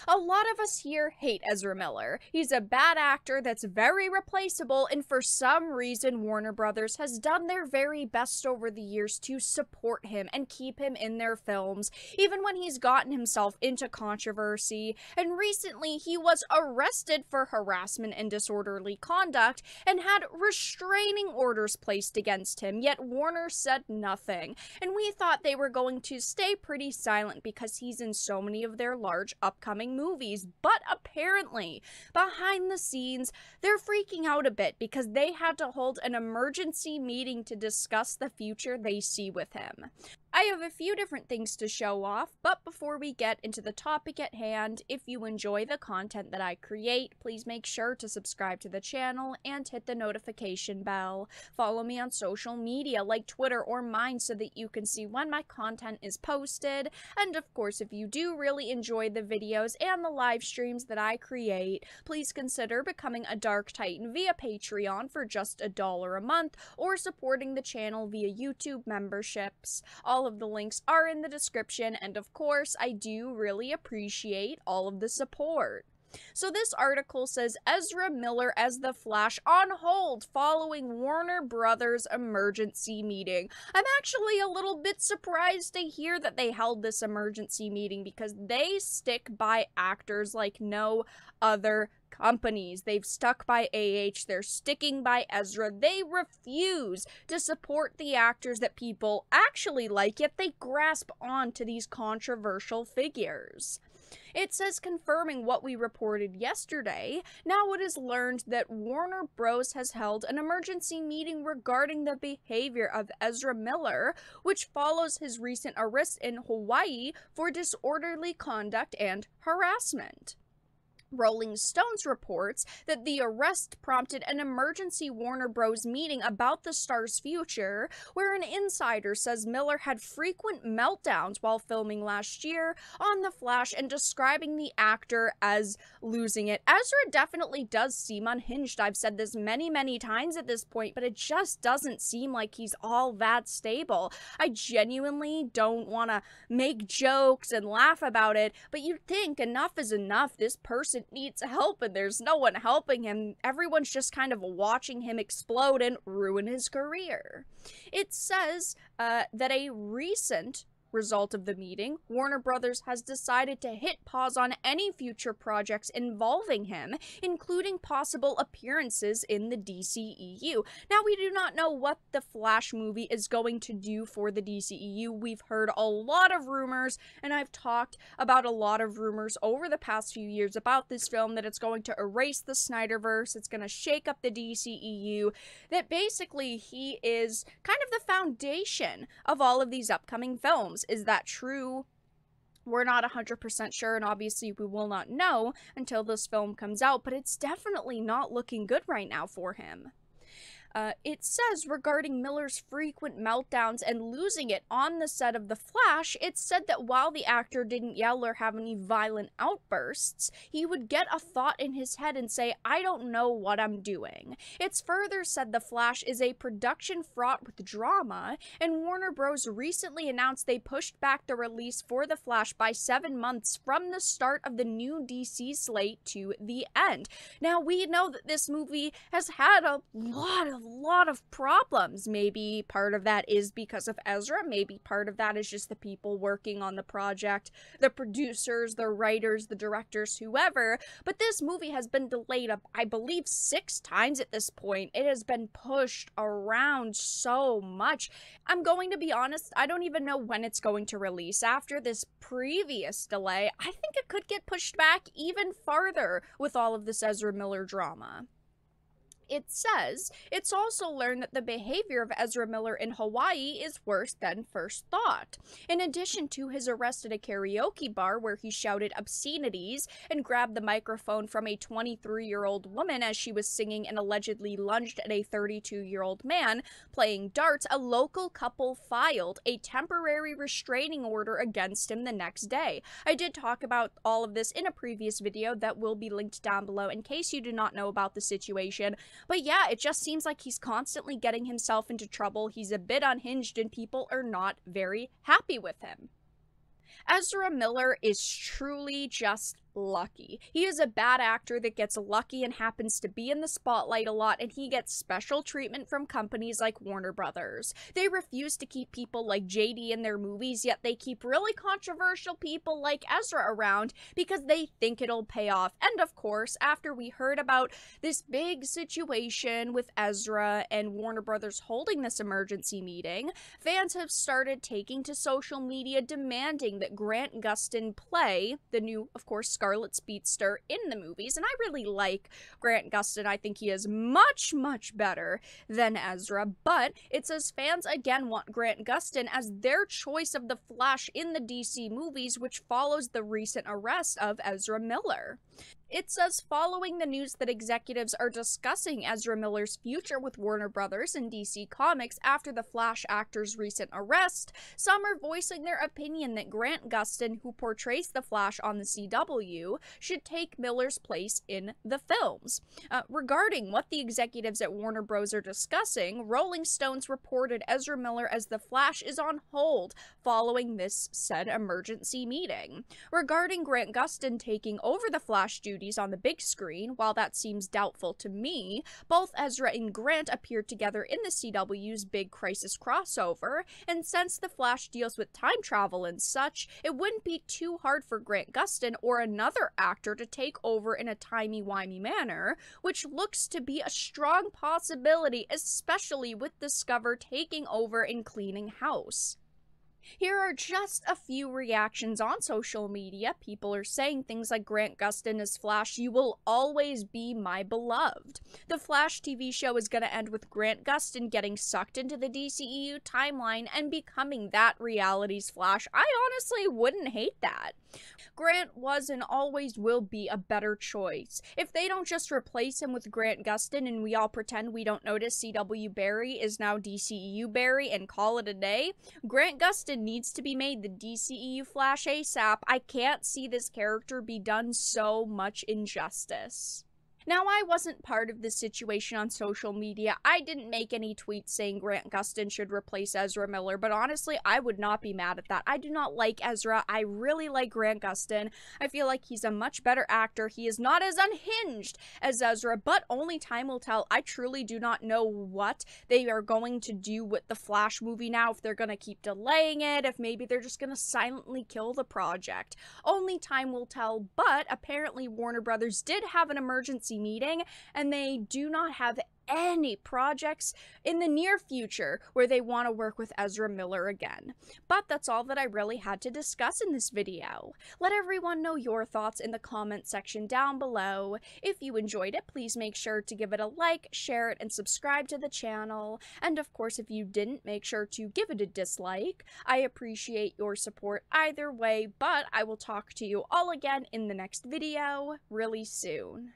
A lot of us here hate Ezra Miller. He's a bad actor that's very replaceable, and for some reason Warner Brothers has done their very best over the years to support him and keep him in their films, even when he's gotten himself into controversy. And recently he was arrested for harassment and disorderly conduct and had restraining orders placed against him, yet Warner said nothing. And we thought they were going to stay pretty silent because he's in so many of their large upcoming movies, but apparently behind the scenes they're freaking out a bit because they had to hold an emergency meeting to discuss the future they see with him. I have a few different things to show off, but before we get into the topic at hand, if you enjoy the content that I create, please make sure to subscribe to the channel and hit the notification bell. Follow me on social media like Twitter or mine so that you can see when my content is posted. And of course, if you do really enjoy the videos and the live streams that I create, please consider becoming a Dark Titan via Patreon for just $1 a month or supporting the channel via YouTube memberships. All of the links are in the description, and of course, I do really appreciate all of the support. So this article says Ezra Miller as the Flash on hold following Warner Brothers emergency meeting. I'm actually a little bit surprised to hear that they held this emergency meeting because they stick by actors like no other companies. They've stuck by AH, they're sticking by Ezra. They refuse to support the actors that people actually like, yet they grasp on to these controversial figures. It says, confirming what we reported yesterday, now it is learned that Warner Bros. Has held an emergency meeting regarding the behavior of Ezra Miller, which follows his recent arrest in Hawaii for disorderly conduct and harassment. Rolling Stones reports that the arrest prompted an emergency Warner Bros. Meeting about the star's future, where an insider says Miller had frequent meltdowns while filming last year on The Flash and describing the actor as losing it. Ezra definitely does seem unhinged. I've said this many times at this point, but it just doesn't seem like he's all that stable. I genuinely don't want to make jokes and laugh about it, but you'd think enough is enough. This person needs help and there's no one helping him. Everyone's just kind of watching him explode and ruin his career. It says that a recent result of the meeting, Warner Brothers has decided to hit pause on any future projects involving him, including possible appearances in the DCEU. Now, we do not know what the Flash movie is going to do for the DCEU. We've heard a lot of rumors, and I've talked about a lot of rumors over the past few years about this film, that it's going to erase the Snyderverse, it's going to shake up the DCEU, that basically he is kind of the foundation of all of these upcoming films. Is that true? We're not 100% sure, and obviously we will not know until this film comes out, but it's definitely not looking good right now for him. It says regarding Miller's frequent meltdowns and losing it on the set of The Flash, it said that while the actor didn't yell or have any violent outbursts, he would get a thought in his head and say, "I don't know what I'm doing." It's further said The Flash is a production fraught with drama, and Warner Bros. Recently announced they pushed back the release for The Flash by 7 months from the start of the new DC slate to the end. Now, we know that this movie has had a lot of problems. Maybe part of that is because of Ezra, maybe part of that is just the people working on the project, the producers, the writers, the directors, whoever, but this movie has been delayed up, I believe, 6 times at this point. It has been pushed around so much. I'm going to be honest, I don't even know when it's going to release. After this previous delay, I think it could get pushed back even farther with all of this Ezra Miller drama. It says, it's also learned that the behavior of Ezra Miller in Hawaii is worse than first thought. In addition to his arrest at a karaoke bar where he shouted obscenities and grabbed the microphone from a 23-year-old woman as she was singing and allegedly lunged at a 32-year-old man playing darts, a local couple filed a temporary restraining order against him the next day. I did talk about all of this in a previous video that will be linked down below in case you do not know about the situation. But yeah, it just seems like he's constantly getting himself into trouble. He's a bit unhinged and people are not very happy with him. Ezra Miller is truly just lucky. He is a bad actor that gets lucky and happens to be in the spotlight a lot, and he gets special treatment from companies like Warner Brothers. They refuse to keep people like JD in their movies, yet they keep really controversial people like Ezra around because they think it'll pay off. And of course, after we heard about this big situation with Ezra and Warner Brothers holding this emergency meeting, fans have started taking to social media demanding that Grant Gustin play the new, of course, Scarlet Speedster in the movies. And I really like Grant Gustin. I think he is much, much better than Ezra, but it says fans again want Grant Gustin as their choice of the Flash in the DC movies, which follows the recent arrest of Ezra Miller. It says, following the news that executives are discussing Ezra Miller's future with Warner Brothers and DC Comics after the Flash actor's recent arrest, some are voicing their opinion that Grant Gustin, who portrays the Flash on the CW, should take Miller's place in the films. Regarding what the executives at Warner Bros. Are discussing, Rolling Stones reported Ezra Miller as the Flash is on hold following this said emergency meeting. Regarding Grant Gustin taking over the Flash duties on the big screen, while that seems doubtful to me, both Ezra and Grant appeared together in the CW's big Crisis crossover, and since the Flash deals with time travel and such, it wouldn't be too hard for Grant Gustin or another actor to take over in a timey-wimey manner, which looks to be a strong possibility, especially with Discover taking over and cleaning house. Here are just a few reactions on social media. People are saying things like, Grant Gustin as Flash, you will always be my beloved. The Flash TV show is going to end with Grant Gustin getting sucked into the DCEU timeline and becoming that reality's Flash. I honestly wouldn't hate that. Grant was and always will be a better choice. If they don't just replace him with Grant Gustin and we all pretend we don't notice CW Barry is now DCEU Barry and call it a day, Grant Gustin needs to be made the DCEU Flash ASAP. I can't see this character be done so much injustice. Now, I wasn't part of this situation on social media. I didn't make any tweets saying Grant Gustin should replace Ezra Miller, but honestly, I would not be mad at that. I do not like Ezra. I really like Grant Gustin. I feel like he's a much better actor. He is not as unhinged as Ezra, but only time will tell. I truly do not know what they are going to do with the Flash movie now, if they're going to keep delaying it, if maybe they're just going to silently kill the project. Only time will tell, but apparently Warner Brothers did have an emergency meeting, and they do not have any projects in the near future where they want to work with Ezra Miller again. But that's all that I really had to discuss in this video. Let everyone know your thoughts in the comment section down below. If you enjoyed it, please make sure to give it a like, share it, and subscribe to the channel. And of course, if you didn't, make sure to give it a dislike. I appreciate your support either way, but I will talk to you all again in the next video really soon.